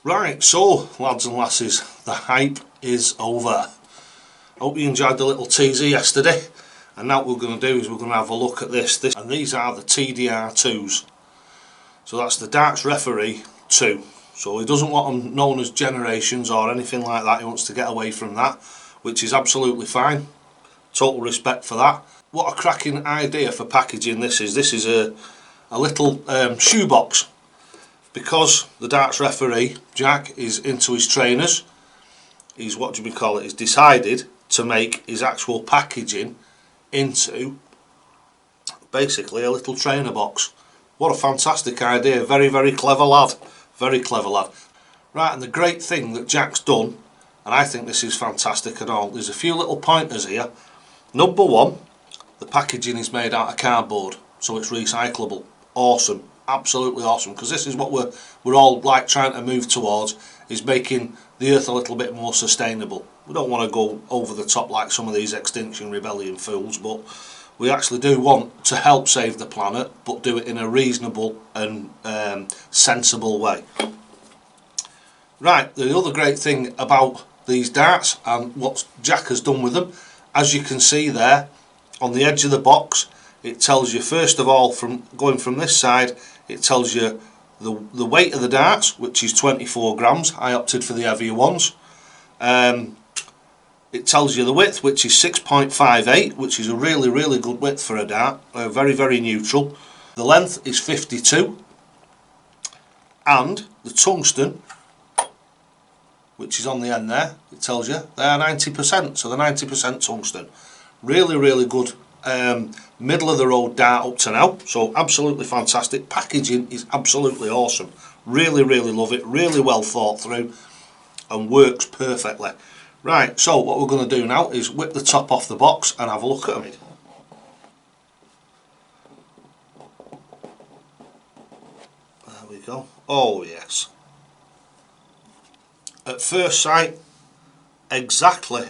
Right, so lads and lasses, the hype is over. Hope you enjoyed the little teaser yesterday. And now what we're going to do is we're going to have a look at this. And these are the TDR2s. So that's the Darts Referee 2. So he doesn't want them known as generations or anything like that. He wants to get away from that, which is absolutely fine. Total respect for that. What a cracking idea for packaging this is. This is a little shoebox. Because the Darts Referee, Jack, is into his trainers, he's, what do we call it, he's decided to make his actual packaging into basically a little trainer box. What a fantastic idea. Very, very clever lad. Very clever lad. Right, and the great thing that Jack's done, and I think this is fantastic and all, there's a few little pointers here. Number one, the packaging is made out of cardboard, so it's recyclable. Awesome. Absolutely awesome, because this is what we're all like trying to move towards, is making the earth a little bit more sustainable. We don't want to go over the top like some of these Extinction Rebellion fools, but we actually do want to help save the planet, but do it in a reasonable and sensible way. Right, the other great thing about these darts and what Jack has done with them, as you can see there on the edge of the box, it tells you first of all, from going from this side, it tells you the weight of the darts, which is 24 grams. I opted for the heavier ones. It tells you the width, which is 6.58, which is a really, really good width for a dart. Very, very neutral. The length is 52. And the tungsten, which is on the end there, it tells you they are 90%. So they're 90% tungsten. Really, really good. Middle of the road dart up to now, so absolutely fantastic. Packaging is absolutely awesome. Really, really love it. Really well thought through and works perfectly. Right, so what we're going to do now is whip the top off the box and have a look at them. There we go. Oh yes. At first sight, exactly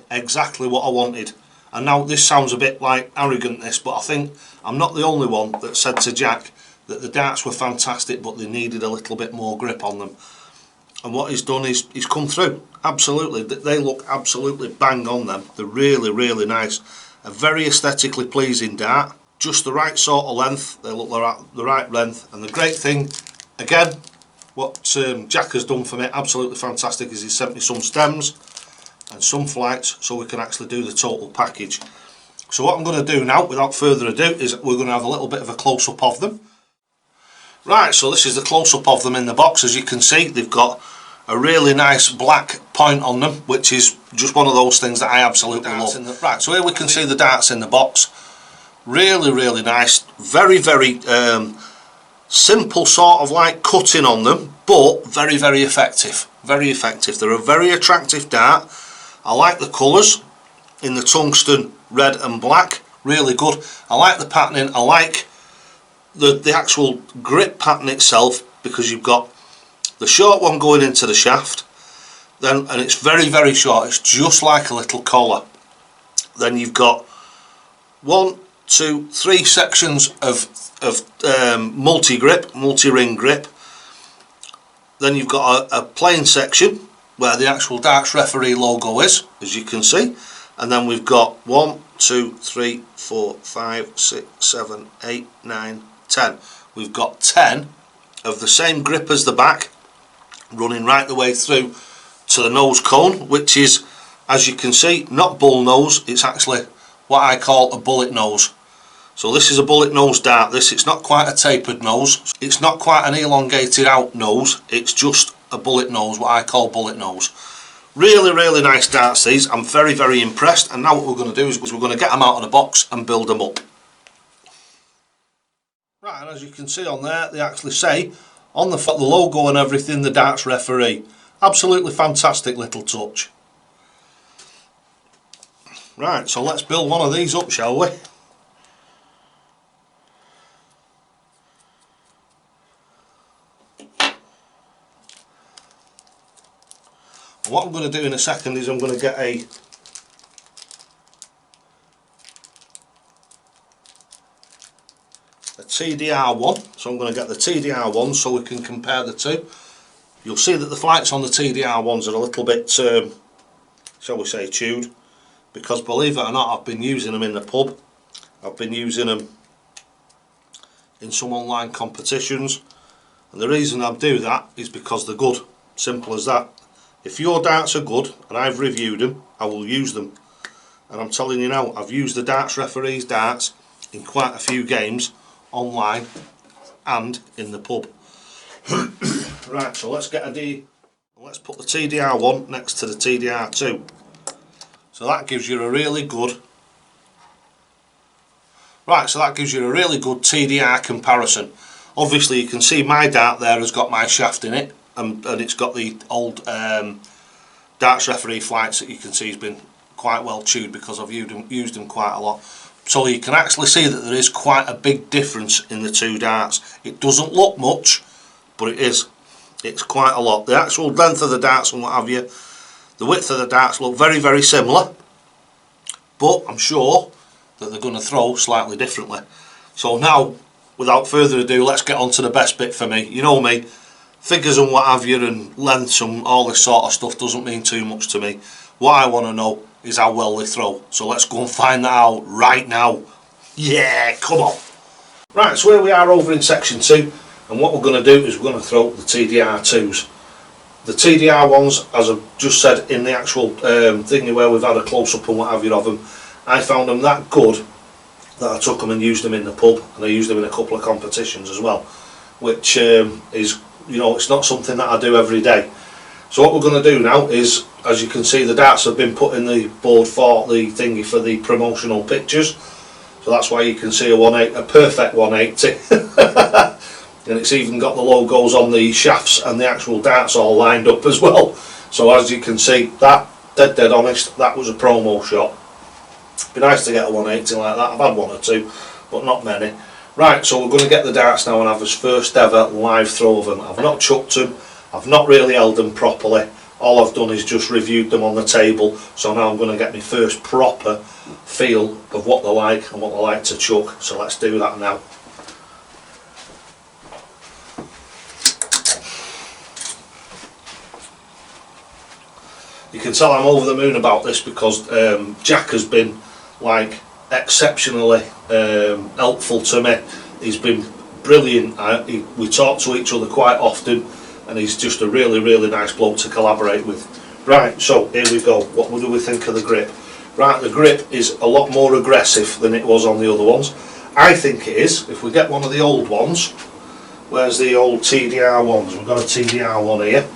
what I wanted. And now this sounds a bit like arrogant this, but I think I'm not the only one that said to Jack that the darts were fantastic but they needed a little bit more grip on them. And what he's done is he's come through. Absolutely, they look absolutely bang on them. They're really, really nice. A very aesthetically pleasing dart. Just the right sort of length. They look the right length. And the great thing, again, what Jack has done for me, absolutely fantastic, is he sent me some stems and some flights so we can actually do the total package. So what I'm going to do now, without further ado, is we're going to have a little bit of a close-up of them. Right, so this is the close-up of them in the box. As you can see, they've got a really nice black point on them, which is just one of those things that I absolutely love. Right, so here we can see the darts in the box. Really, really nice. Very, very simple sort of like cutting on them, but very, very effective. Very effective. They're a very attractive dart. I like the colours in the tungsten red and black, really good. I like the patterning, I like the actual grip pattern itself, because you've got the short one going into the shaft, then, and it's very, very short, it's just like a little collar. Then you've got 1, 2, 3 sections of multi-grip, multi-ring grip. Then you've got a plain section where the actual Darts Referee logo is, as you can see, and then we've got 1, 2, 3, 4, 5, 6, 7, 8, 9, 10. We've got 10 of the same grip as the back, running right the way through to the nose cone, which is, as you can see, not bull nose, it's actually what I call a bullet nose. So this is a bullet nose dart. It's not quite a tapered nose, it's not quite an elongated out nose, it's just a bullet nose, what I call bullet nose. Really, really nice darts these. I'm very, very impressed, and now what we're going to do is we're going to get them out of the box and build them up. Right, and as you can see on there, they actually say on the logo and everything, the Darts Referee. Absolutely fantastic little touch. Right, so let's build one of these up, shall we? What I'm going to do in a second is I'm going to get a TDR1, so I'm going to get the TDR1 so we can compare the two. You'll see that the flights on the TDR1s are a little bit, shall we say, chewed, because believe it or not, I've been using them in the pub. I've been using them in some online competitions, and the reason I do that is because they're good. Simple as that. If your darts are good and I've reviewed them, I will use them. And I'm telling you now, I've used the darts referee's darts in quite a few games online and in the pub. Right, so let's put the TDR1 next to the TDR2. So that gives you a really good TDR comparison. Obviously you can see my dart there has got my shaft in it, and it's got the old darts referee flights that you can see has been quite well chewed because I've used them quite a lot. So you can actually see that there is quite a big difference in the two darts. It doesn't look much, but it is. It's quite a lot. The actual length of the darts and what have you, the width of the darts look very, very similar, but I'm sure that they're going to throw slightly differently. So now, without further ado, let's get on to the best bit for me. You know me, figures and what have you and lengths and all this sort of stuff doesn't mean too much to me. What I want to know is how well they throw. So let's go and find that out right now. Yeah, come on. Right, so here we are over in section 2, and what we're going to do is we're going to throw the TDR2s. The TDR1s, as I've just said in the actual thingy where we've had a close-up and what have you of them, I found them that good that I took them and used them in the pub, and I used them in a couple of competitions as well, which is, you know, it's not something that I do every day. So what we're going to do now is, as you can see, the darts have been put in the board for the thingy for the promotional pictures. So that's why you can see a perfect 180. And it's even got the logos on the shafts and the actual darts all lined up as well. So as you can see, that, dead honest, that was a promo shot. Be nice to get a 180 like that. I've had one or two, but not many. Right, so we're going to get the darts now and have his first ever live throw of them. I've not chucked them, I've not really held them properly. All I've done is just reviewed them on the table. So now I'm going to get my first proper feel of what they're like and what they like to chuck. So let's do that now. You can tell I'm over the moon about this because Jack has been like exceptionally helpful to me. He's been brilliant. We talk to each other quite often, and he's just a really, really nice bloke to collaborate with. Right, so here we go. What do we think of the grip? Right, the grip is a lot more aggressive than it was on the other ones. I think it is. If we get one of the old ones, where's the old TDR ones? We've got a TDR one here.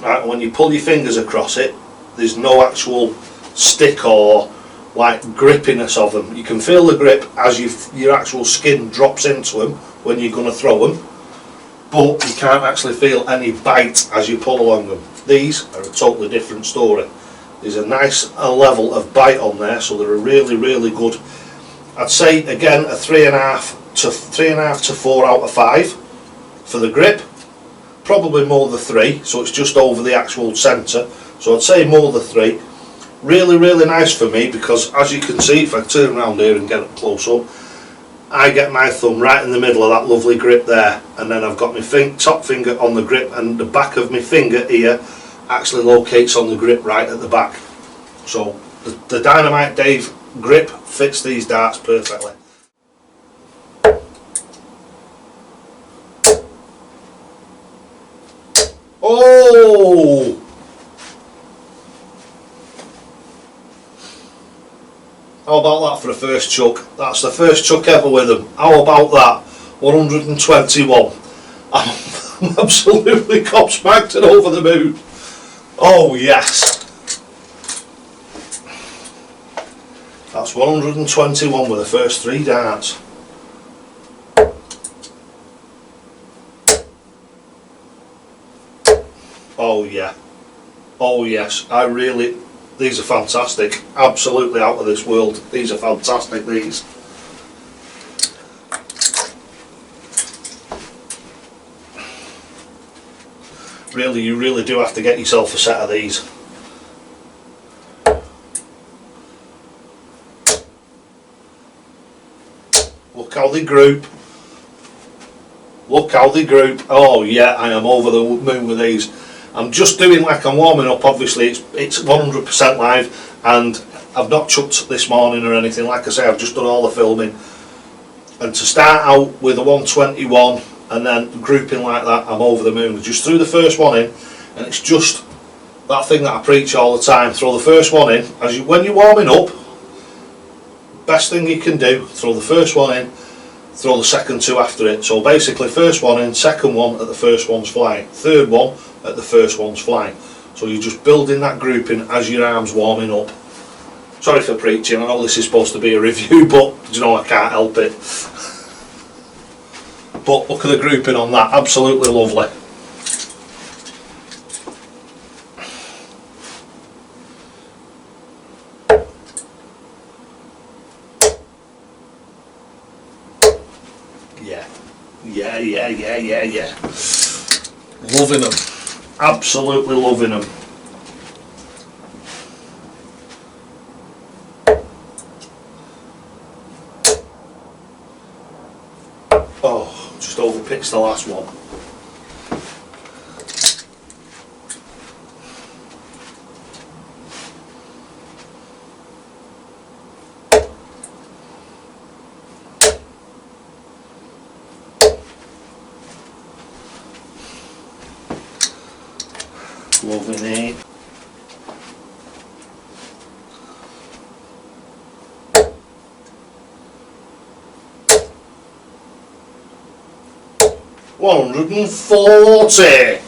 Right, when you pull your fingers across it, there's no actual stick or like grippiness of them. You can feel the grip as your actual skin drops into them when you're going to throw them, but you can't actually feel any bite as you pull along them. These are a totally different story. There's a nice level of bite on there, so they're a really, really good. I'd say again a 3.5 to 4 out of 5 for the grip. Probably more the 3, so it's just over the actual centre. So I'd say more the 3. Really, really nice for me because, as you can see, if I turn around here and get up close up, I get my thumb right in the middle of that lovely grip there, and then I've got my top finger on the grip, and the back of my finger here actually locates on the grip right at the back. So the Dynamite Dave grip fits these darts perfectly. Oh! How about that for a first chuck? That's the first chuck ever with them. How about that? 121. I'm absolutely gobsmacked and over the moon. Oh yes. That's 121 with the first 3 darts. Oh yeah. Oh yes. These are fantastic. Absolutely out of this world. These are fantastic, these. Really, you really do have to get yourself a set of these. Look how they group. Look how they group. Oh yeah, I am over the moon with these. I'm just doing like I'm warming up. Obviously it's 100% live, and I've not chucked this morning or anything. Like I say, I've just done all the filming. And to start out with a 121 and then grouping like that, I'm over the moon. Just threw the first one in, and it's just that thing that I preach all the time. Throw the first one in when you're warming up. Best thing you can do, throw the first one in, throw the second two after it. So basically first one in, second one at the first one's flying, third one at the first one's flying. So you're just building that grouping as your arm's warming up. Sorry for preaching, I know this is supposed to be a review, but you know, I can't help it. But look at the grouping on that, absolutely lovely. Yeah. Loving them. Absolutely loving them. Oh, just overpitched the last one. Loving it. $140.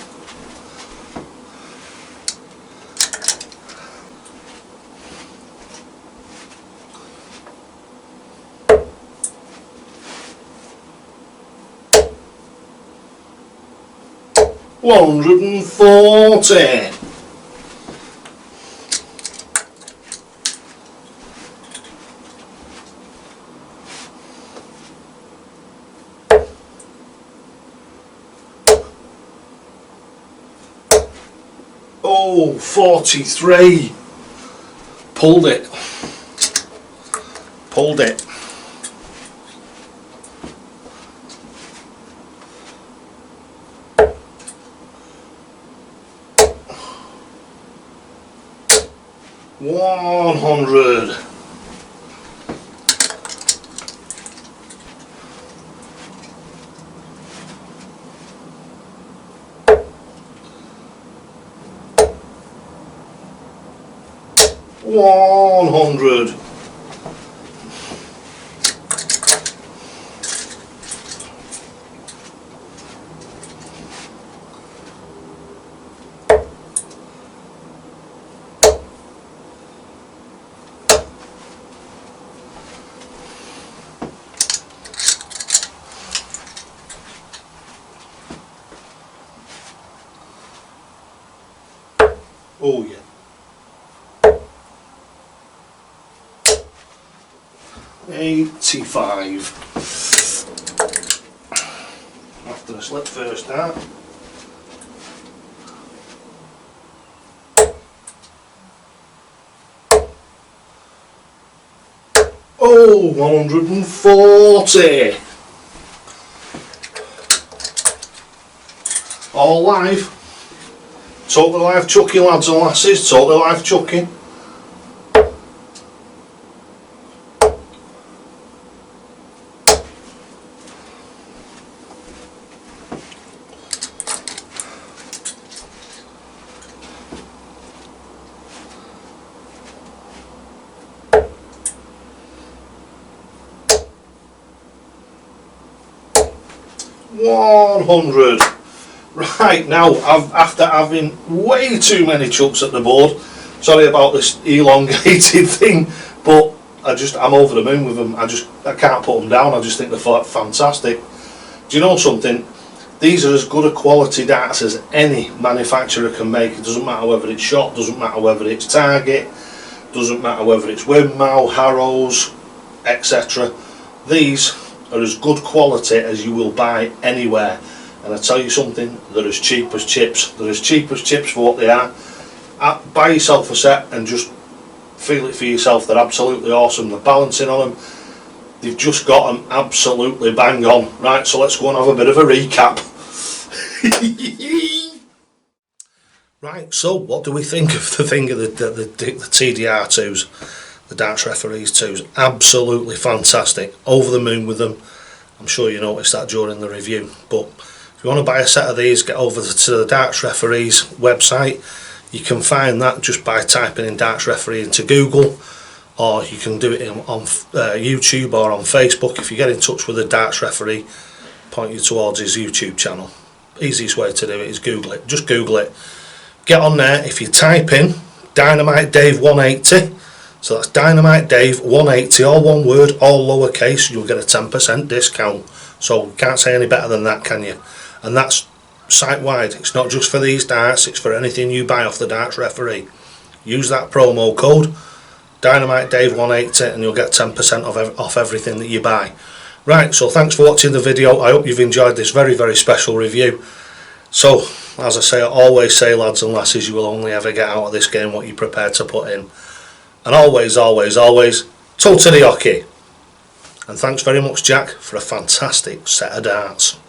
$140. Oh, 43. Pulled it. Pulled it. $100. $100. Oh yeah. $85. After the slip first start. Oh, 140. All live. Totally live chucking, lads and lasses. Totally live chucking. $100. Right, now after having way too many chucks at the board, sorry about this elongated thing, but I'm over the moon with them. I can't put them down. I just think they're fantastic. Do you know something? These are as good a quality darts as any manufacturer can make. It doesn't matter whether it's shot, doesn't matter whether it's target, doesn't matter whether it's windmill, Harrows, etc. These are as good quality as you will buy anywhere. And I tell you something, they're as cheap as chips. They're as cheap as chips for what they are. Buy yourself a set and just feel it for yourself. They're absolutely awesome. The balancing on them, they've just got them absolutely bang on. Right, so let's go and have a bit of a recap. Right, so what do we think of the thing of the TDR2s, the darts referees 2s? Absolutely fantastic, over the moon with them. I'm sure you noticed that during the review, but if you want to buy a set of these, get over to the Darts Referees website. You can find that just by typing in Darts Referee into Google, or you can do it on YouTube or on Facebook. If you get in touch with the Darts Referee, point you towards his YouTube channel. Easiest way to do it is Google it. Just Google it. Get on there. If you type in Dynamite Dave 180, so that's Dynamite Dave 180, all one word, all lowercase, you'll get a 10% discount. So can't say any better than that, can you? And that's site wide. It's not just for these darts, it's for anything you buy off the Darts Referee. Use that promo code Dynamite Dave 180 and you'll get 10% off everything that you buy. Right, so thanks for watching the video. I hope you've enjoyed this very, very special review. So, as I say, I always say, lads and lasses, you will only ever get out of this game what you're prepared to put in. And always, always, always, toe to the hockey. And thanks very much, Jack, for a fantastic set of darts.